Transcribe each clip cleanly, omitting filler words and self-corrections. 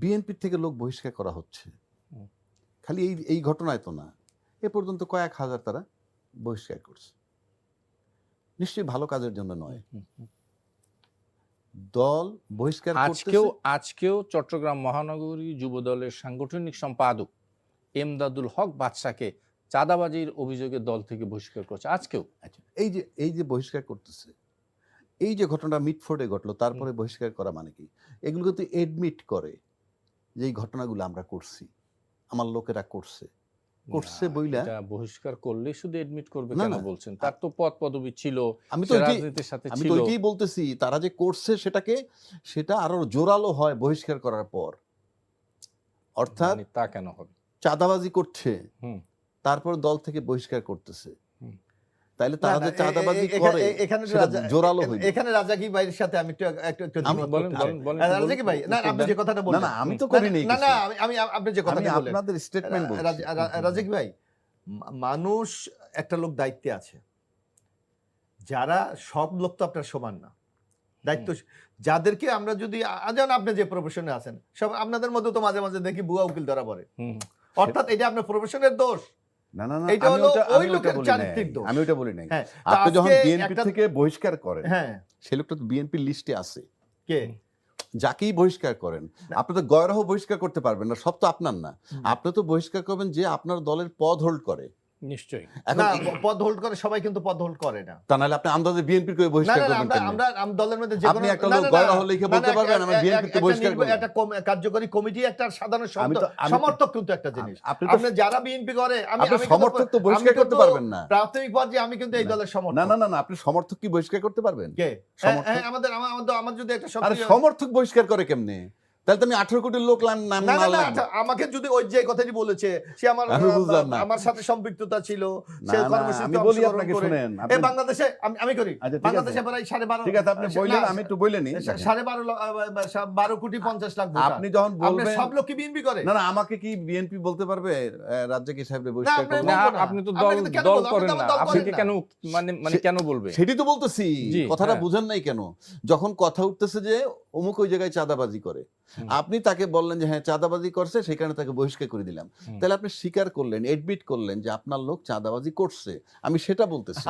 বিএনপির থেকে লোক বহিষ্কার করা হচ্ছে, খালি এই ঘটনায় তো না, এ পর্যন্ত কয়েক হাজার তারা বহিষ্কার করছে। নিশ্চয়ই ভালো কাজের জন্য নয়। দল বহিষ্কার আজকেও চট্টগ্রাম মহানগরী যুব দলের সাংগঠনিক সম্পাদক এমদাদুল হক বাদশাকে চাঁদাবাজির অভিযোগে দল থেকে বহিষ্কার করছে আজকেও। এই যে বহিষ্কার করতেছে, এই যে ঘটনাটা মিটফোর্ডে ঘটলো, তারপরে বহিষ্কার করা মানে কি? এগুলো কিন্তু এডমিট করে যে এই ঘটনাগুলো আমরা করছি, আমার লোকেরা করছে বইলা। বহিষ্কার করলে শুধু এডমিট করবে কেন বলছেন? তার তো পদ পদবি ছিল, আমি তো রাজনীতির সাথে ছিল। আমি তো ওইটাই বলতেছি, তারা যে করছে সেটা আরো জোরালো হয় বহিষ্কার করার পর। অর্থাৎ তা কেন হবে? চাঁদাবাজি করছে, তারপর দল থেকে বহিষ্কার করতেছে, তাইলে তারা যে চাঁদাবাজি করে সেটা জোরালো হইল। এখানে রাজাকি ভাইয়ের সাথে আমি একটু রাজাকি ভাই, না আপনি যে কথাটা বললেন, না আমি তো করিনি, না না আমি আপনি যে কথাটা বললেন আপনাদের স্টেটমেন্ট বলছি। রাজাকি ভাই, মানুষ একটা লোক দায়িত্বে আছে, যারা সব লোক তো আপনার সমান না, দায়িত্ব যাদেরকে আমরা যদি যেমন আপনি যে প্রফেশনে আছেন, সব আপনাদের মধ্যে তো মাঝে মাঝে দেখি বুয়া উকিল ধরা পড়ে, অর্থাৎ এটা আপনার প্রফেশনের দোষ। না না না, আমি ওটা বলি নাই। আপনি যখন বিএনপি থেকে বহিষ্কার করেন, সেই লোকটা তো বিএনপির লিস্টে আছে। কে? যাকেই বহিষ্কার করেন, আপনি তো গয়রহ বহিষ্কার করতে পারবেন না, সব তো আপনার না। আপনি তো বহিষ্কার করবেন যে আপনার দলের পদ হোল্ড করে। নিশ্চয়ই পদ হোল্ড করে, সবাই কিন্তু পদ হোল্ড করে না। তা নাহলে আপনি আন্দাজে বিএনপির কই বহিষ্কার করবেন কেন? আমরা দলের মধ্যে যে আপনি একটা লোক গয়রহ লিখে বলতে পারবেন আমি বিএনপিকে বহিষ্কার করব? একটা কার্যকরী কমিটি, একটা সাধারণ সমর্থক কিন্তু একটা জিনিস। আপনি যারা বিএনপি করে, আমি সমর্থক তো বহিষ্কার করতে পারবেন না। প্রাথমিক পর্যায়ে আমি কিন্তু এই দলের সমর্থক। না না না, আপনি সমর্থক কি বহিষ্কার করতে পারবেন? কে? আমার যদি একটা সমর্থক বহিষ্কার করে কেমনে? তাহলে তুমি 18 কোটি লোক আমাকে যদি ওই যে কথাটি বলেছে, সে আমার সাথে সম্পৃক্ততা ছিল, সে আমি বলি আপনাকে শুনেন, এই বাংলাদেশে আমি করি, বাংলাদেশে প্রায় 12.5, ঠিক আছে আপনি বললেন, আমি একটু বলেনি, 12 কোটি 50 লাখ ভোটার। আপনি যখন বলবেন সব লোক কি বিএনপি করে? না না, আমাকে কি বিএনপি বলতে পারবে রাজ্জাকি সাহেব বহিষ্কার করবে? না, আপনি তো দল করেন না, আপনি কেন মানে কেন বলবে? সেটাই তো বলতেছি, কথাটা বুঝেন নাই কেন? যখন কথা উঠতেছে যে অমুক ওই জায়গায় চাঁদাবাজি করে, আপনি তাকে বললেন যে হ্যাঁ চাঁদাবাজি করছে, সেই কারণে তাকে বহিষ্কার করে দিলাম। তাহলে আপনি স্বীকার করলেন, এডমিট করলেন যে আপনার লোক চাঁদাবাজি করছে, আমি সেটা বলতেছি।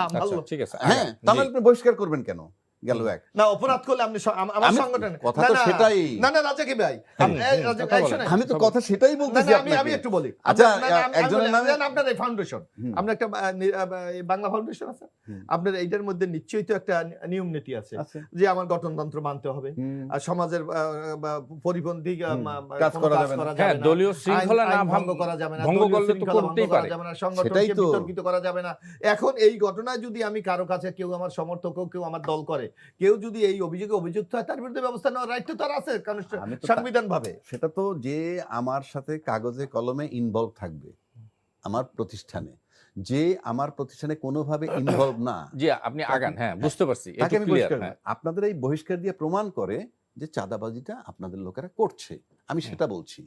ঠিক আছে, হ্যাঁ, তাহলে আপনি বহিষ্কার করবেন কেন? গেল এক না, অপরাধ করলে আপনি আমার সংগঠন, কথা তো সেটাই। না না রাজাকি ভাই, আমি তো কথা সেটাই বলতেছি। আমি একটু বলি। আচ্ছা, একজনের নামে আপনার এই ফাউন্ডেশন, আপনার একটা বাংলা ফাউন্ডেশন আছে, আপনার এইটার মধ্যে নিশ্চয়ই তো একটা নিয়ম নীতি আছে যে আমার গঠনতন্ত্র মানতে হবে, আর সমাজের পরিপন্থী কাজ করা যাবে না, দলীয় শৃঙ্খলা না ভঙ্গ করা যাবে না, ভঙ্গ করলে তো করতেই পারে, সংগঠনকে বিতর্কিত করা যাবে না। এখন এই ঘটনায় যদি আমি কারো কাছে, কেউ আমার সমর্থক, কেউ আমার দল করে, কেউ যদি এই অভিযোগে অভিযুক্ত হয়, তার বিরুদ্ধে ব্যবস্থা নেওয়ার রাইট তো তার আছে সংবিধান ভাবে। সেটা তো যে আমার সাথে কাগজে কলমে ইনভলভ থাকবে আমার প্রতিষ্ঠানে, যে আমার প্রতিষ্ঠানে কোনোভাবে ইনভলভ না, জি আপনি আগান, হ্যাঁ বুঝতে পারছি, আপনাদের এই বহিষ্কার দিয়ে প্রমাণ করে যে চাঁদাবাজিটা আপনাদের লোকেরা করছে, আমি সেটা বলছি।